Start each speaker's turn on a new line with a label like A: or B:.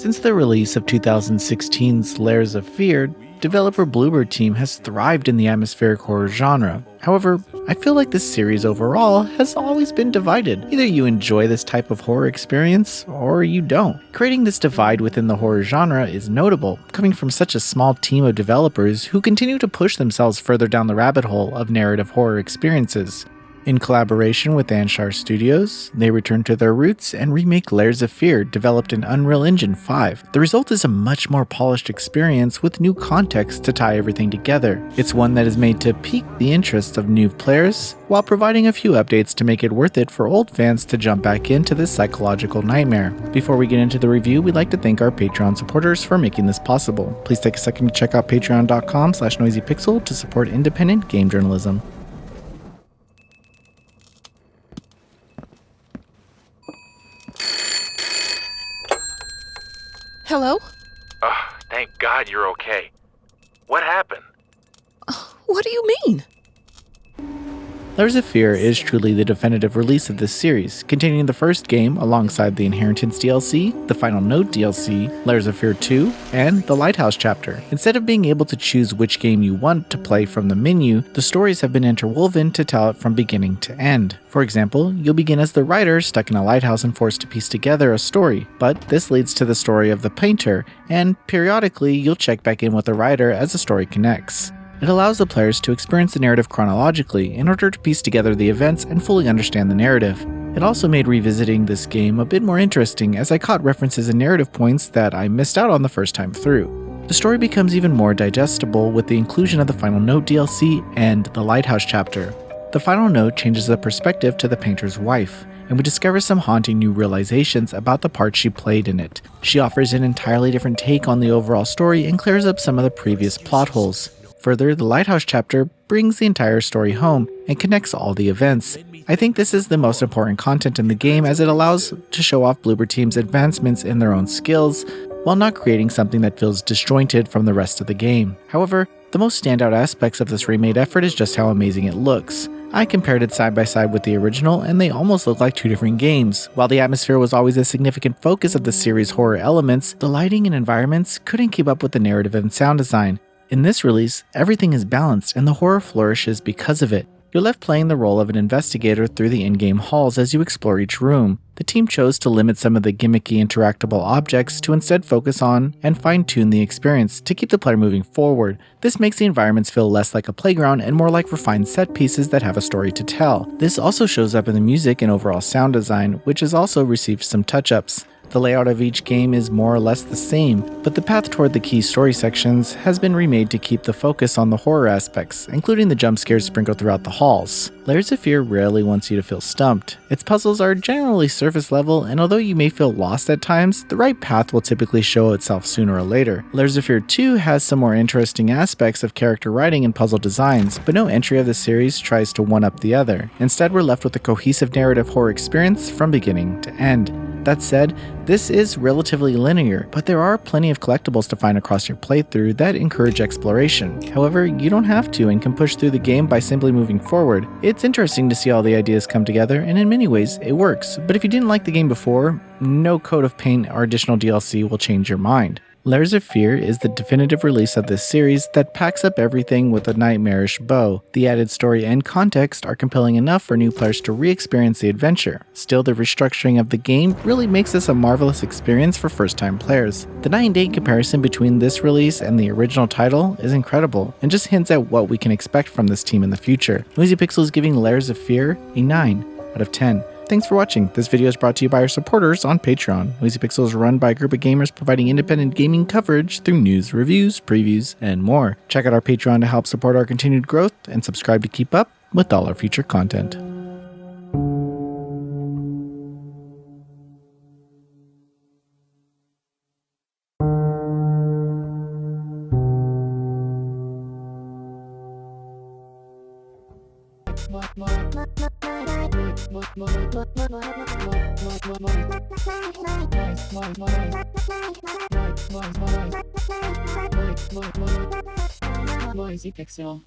A: Since the release of 2016's Layers of Fear, developer Bluebird Team has thrived in the atmospheric horror genre. However, I feel like this series overall has always been divided. Either you enjoy this type of horror experience, or you don't. Creating this divide within the horror genre is notable, coming from such a small team of developers who continue to push themselves further down the rabbit hole of narrative horror experiences. In collaboration with Anshar Studios, they return to their roots and remake Layers of Fear, developed in Unreal Engine 5. The result is a much more polished experience with new context to tie everything together. It's one that is made to pique the interests of new players, while providing a few updates to make it worth it for old fans to jump back into this psychological nightmare. Before we get into the review, we'd like to thank our Patreon supporters for making this possible. Please take a second to check out patreon.com/noisypixel to support independent game journalism.
B: Hello?
C: Thank God you're okay. What happened?
B: What do you mean?
A: Layers of Fear is truly the definitive release of this series, containing the first game alongside the Inheritance DLC, the Final Note DLC, Layers of Fear 2, and the Lighthouse chapter. Instead of being able to choose which game you want to play from the menu, the stories have been interwoven to tell it from beginning to end. For example, you'll begin as the writer stuck in a lighthouse and forced to piece together a story, but this leads to the story of the painter, and periodically you'll check back in with the writer as the story connects. It allows the players to experience the narrative chronologically in order to piece together the events and fully understand the narrative. It also made revisiting this game a bit more interesting, as I caught references and narrative points that I missed out on the first time through. The story becomes even more digestible with the inclusion of the Final Note DLC and the Lighthouse chapter. The Final Note changes the perspective to the painter's wife, and we discover some haunting new realizations about the part she played in it. She offers an entirely different take on the overall story and clears up some of the previous plot holes. Further, the Lighthouse chapter brings the entire story home and connects all the events. I think this is the most important content in the game, as it allows to show off Bluebird Team's advancements in their own skills, while not creating something that feels disjointed from the rest of the game. However, the most standout aspects of this remade effort is just how amazing it looks. I compared it side by side with the original, and they almost look like two different games. While the atmosphere was always a significant focus of the series' horror elements, the lighting and environments couldn't keep up with the narrative and sound design. In this release, everything is balanced and the horror flourishes because of it. You're left playing the role of an investigator through the in-game halls as you explore each room. The team chose to limit some of the gimmicky interactable objects to instead focus on and fine-tune the experience to keep the player moving forward. This makes the environments feel less like a playground and more like refined set pieces that have a story to tell. This also shows up in the music and overall sound design, which has also received some touch-ups. The layout of each game is more or less the same, but the path toward the key story sections has been remade to keep the focus on the horror aspects, including the jump scares sprinkled throughout the halls. Layers of Fear rarely wants you to feel stumped. Its puzzles are generally surface level, and although you may feel lost at times, the right path will typically show itself sooner or later. Layers of Fear 2 has some more interesting aspects of character writing and puzzle designs, but no entry of the series tries to one-up the other. Instead, we're left with a cohesive narrative horror experience from beginning to end. That said, this is relatively linear, but there are plenty of collectibles to find across your playthrough that encourage exploration. However, you don't have to and can push through the game by simply moving forward. It's interesting to see all the ideas come together, and in many ways, it works. But if you didn't like the game before, no coat of paint or additional DLC will change your mind. Layers of Fear is the definitive release of this series that packs up everything with a nightmarish bow. The added story and context are compelling enough for new players to re-experience the adventure. Still, the restructuring of the game really makes this a marvelous experience for first-time players. The night and day comparison between this release and the original title is incredible, and just hints at what we can expect from this team in the future. Noisy Pixel is giving Layers of Fear a 9 out of 10. Thanks for watching. This video is brought to you by our supporters on Patreon. Noisy Pixel is run by a group of gamers providing independent gaming coverage through news, reviews, previews, and more. Check out our Patreon to help support our continued growth, and subscribe to keep up with all our future content.
D: Noisy Pixel.